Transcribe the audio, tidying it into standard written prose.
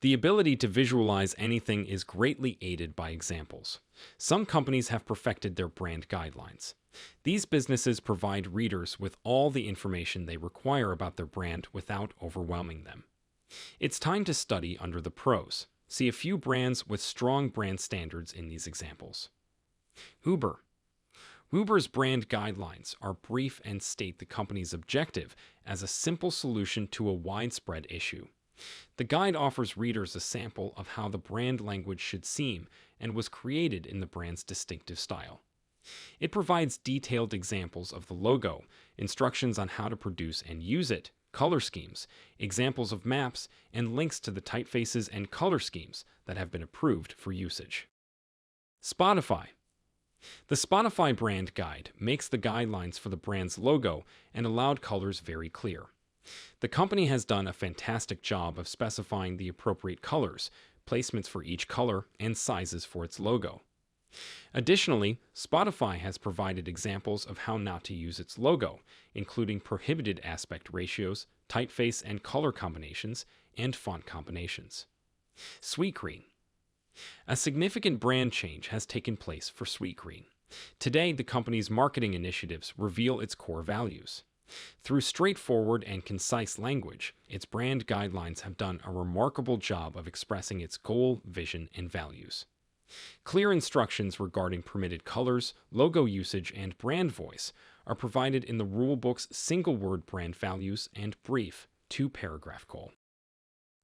The ability to visualize anything is greatly aided by examples. Some companies have perfected their brand guidelines. These businesses provide readers with all the information they require about their brand without overwhelming them. It's time to study under the pros. See a few brands with strong brand standards in these examples. Uber. Uber's brand guidelines are brief and state the company's objective as a simple solution to a widespread issue. The guide offers readers a sample of how the brand language should seem and was created in the brand's distinctive style. It provides detailed examples of the logo, instructions on how to produce and use it, color schemes, examples of maps, and links to the typefaces and color schemes that have been approved for usage. Spotify. The Spotify brand guide makes the guidelines for the brand's logo and allowed colors very clear. The company has done a fantastic job of specifying the appropriate colors, placements for each color, and sizes for its logo. Additionally, Spotify has provided examples of how not to use its logo, including prohibited aspect ratios, typeface and color combinations, and font combinations. Sweetgreen. A significant brand change has taken place for Sweetgreen. Today, the company's marketing initiatives reveal its core values. Through straightforward and concise language, its brand guidelines have done a remarkable job of expressing its goal, vision, and values. Clear instructions regarding permitted colors, logo usage, and brand voice are provided in the rulebook's single-word brand values and brief, two-paragraph goal.